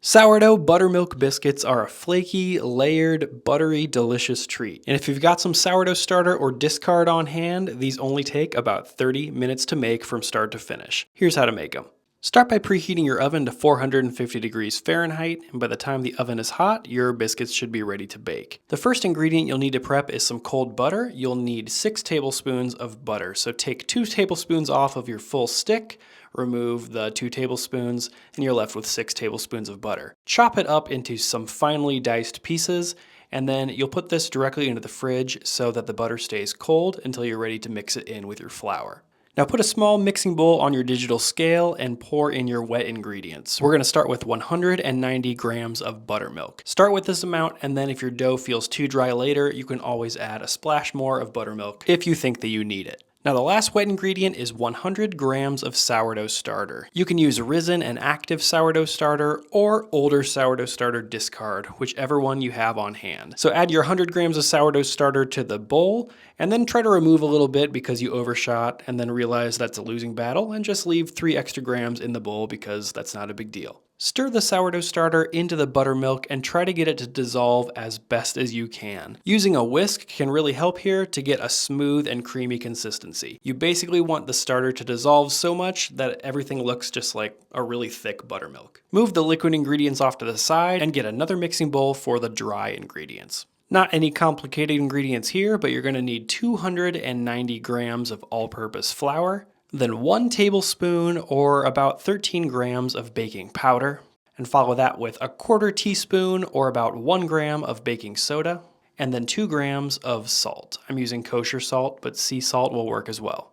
Sourdough buttermilk biscuits are a flaky, layered, buttery, delicious treat. And if you've got some sourdough starter or discard on hand, these only take about 30 minutes to make from start to finish. Here's how to make them. Start by preheating your oven to 450 degrees Fahrenheit, and by the time the oven is hot, your biscuits should be ready to bake. The first ingredient you'll need to prep is some cold butter. You'll need 6 tablespoons of butter. So take 2 tablespoons off of your full stick, remove the 2 tablespoons, and you're left with 6 tablespoons of butter. Chop it up into some finely diced pieces, and then you'll put this directly into the fridge so that the butter stays cold until you're ready to mix it in with your flour. Now put a small mixing bowl on your digital scale and pour in your wet ingredients. We're going to start with 190 grams of buttermilk. Start with this amount, and then if your dough feels too dry later, you can always add a splash more of buttermilk if you think that you need it. Now the last wet ingredient is 100 grams of sourdough starter. You can use risen and active sourdough starter or older sourdough starter discard, whichever one you have on hand. So add your 100 grams of sourdough starter to the bowl and then try to remove a little bit because you overshot, and then realize that's a losing battle and just leave 3 extra grams in the bowl because that's not a big deal. Stir the sourdough starter into the buttermilk and try to get it to dissolve as best as you can. Using a whisk can really help here to get a smooth and creamy consistency. You basically want the starter to dissolve so much that everything looks just like a really thick buttermilk. Move the liquid ingredients off to the side and get another mixing bowl for the dry ingredients. Not any complicated ingredients here, but you're going to need 290 grams of all-purpose flour, then 1 tablespoon or about 13 grams of baking powder, and follow that with 1/4 teaspoon or about 1 gram of baking soda, and then 2 grams of salt. I'm using kosher salt, but sea salt will work as well.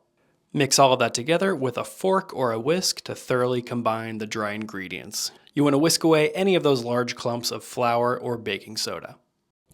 Mix all of that together with a fork or a whisk to thoroughly combine the dry ingredients. You want to whisk away any of those large clumps of flour or baking soda.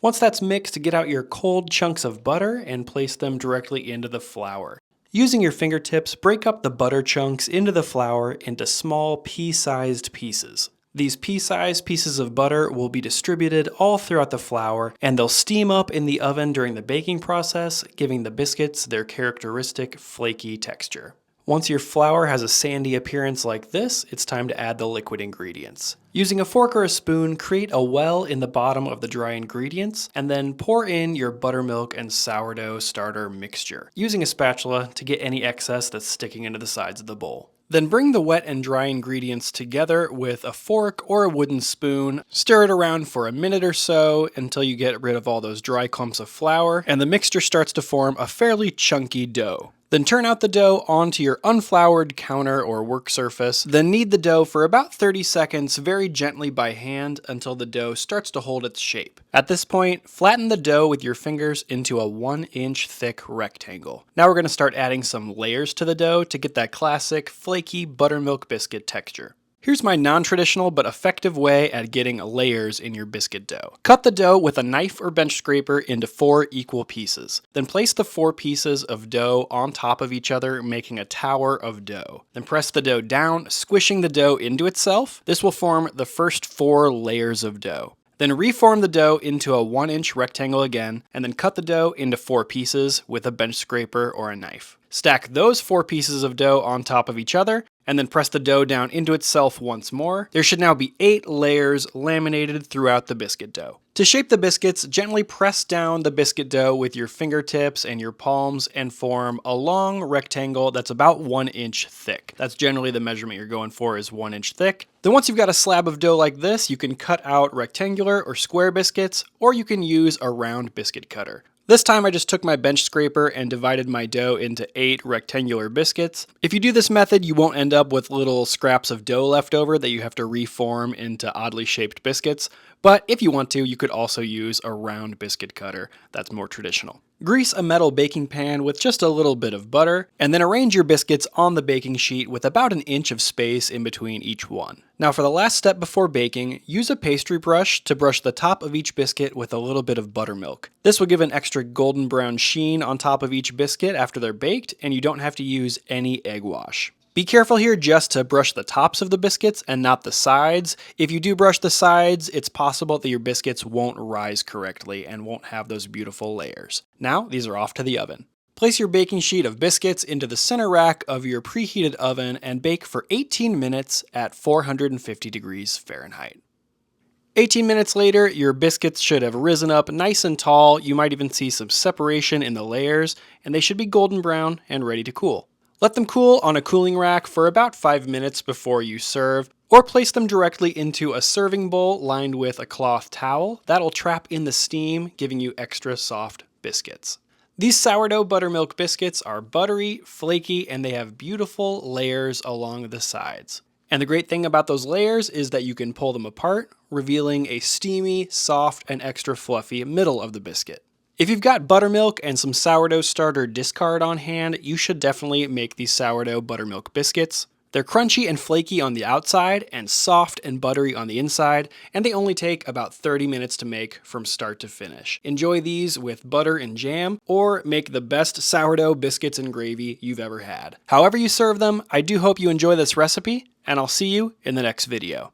Once that's mixed, get out your cold chunks of butter and place them directly into the flour. Using your fingertips, break up the butter chunks into the flour into small pea-sized pieces. These pea-sized pieces of butter will be distributed all throughout the flour, and they'll steam up in the oven during the baking process, giving the biscuits their characteristic flaky texture. Once your flour has a sandy appearance like this, it's time to add the liquid ingredients. Using a fork or a spoon, create a well in the bottom of the dry ingredients, and then pour in your buttermilk and sourdough starter mixture, using a spatula to get any excess that's sticking into the sides of the bowl. Then bring the wet and dry ingredients together with a fork or a wooden spoon. Stir it around for a minute or so until you get rid of all those dry clumps of flour, and the mixture starts to form a fairly chunky dough. Then turn out the dough onto your unfloured counter or work surface. Then knead the dough for about 30 seconds very gently by hand until the dough starts to hold its shape. At this point, flatten the dough with your fingers into a 1-inch thick rectangle. Now we're going to start adding some layers to the dough to get that classic flaky buttermilk biscuit texture. Here's my non-traditional but effective way at getting layers in your biscuit dough. Cut the dough with a knife or bench scraper into 4 equal pieces. Then place the 4 pieces of dough on top of each other, making a tower of dough. Then press the dough down, squishing the dough into itself. This will form the first 4 layers of dough. Then reform the dough into a 1-inch rectangle again, and then cut the dough into 4 pieces with a bench scraper or a knife. Stack those 4 pieces of dough on top of each other, and then press the dough down into itself once more. There should now be 8 layers laminated throughout the biscuit dough. To shape the biscuits, gently press down the biscuit dough with your fingertips and your palms and form a long rectangle that's about 1 inch thick. That's generally the measurement you're going for, is 1 inch thick. Then once you've got a slab of dough like this, you can cut out rectangular or square biscuits, or you can use a round biscuit cutter. This time I just took my bench scraper and divided my dough into 8 rectangular biscuits. If you do this method, you won't end up with little scraps of dough left over that you have to reform into oddly shaped biscuits. But if you want to, you could also use a round biscuit cutter. That's more traditional. Grease a metal baking pan with just a little bit of butter, and then arrange your biscuits on the baking sheet with about 1 inch of space in between each one. Now for the last step before baking, use a pastry brush to brush the top of each biscuit with a little bit of buttermilk. This will give an extra golden brown sheen on top of each biscuit after they're baked, and you don't have to use any egg wash. Be careful here just to brush the tops of the biscuits and not the sides. If you do brush the sides, it's possible that your biscuits won't rise correctly and won't have those beautiful layers. Now, these are off to the oven. Place your baking sheet of biscuits into the center rack of your preheated oven and bake for 18 minutes at 450 degrees Fahrenheit. 18 minutes later, your biscuits should have risen up nice and tall. You might even see some separation in the layers, and they should be golden brown and ready to cool. Let them cool on a cooling rack for about 5 minutes before you serve, or place them directly into a serving bowl lined with a cloth towel. That'll trap in the steam, giving you extra soft biscuits. These sourdough buttermilk biscuits are buttery, flaky, and they have beautiful layers along the sides. And the great thing about those layers is that you can pull them apart, revealing a steamy, soft, and extra fluffy middle of the biscuit. If you've got buttermilk and some sourdough starter discard on hand, you should definitely make these sourdough buttermilk biscuits. They're crunchy and flaky on the outside and soft and buttery on the inside, and they only take about 30 minutes to make from start to finish. Enjoy these with butter and jam, or make the best sourdough biscuits and gravy you've ever had. However you serve them, I do hope you enjoy this recipe, and I'll see you in the next video.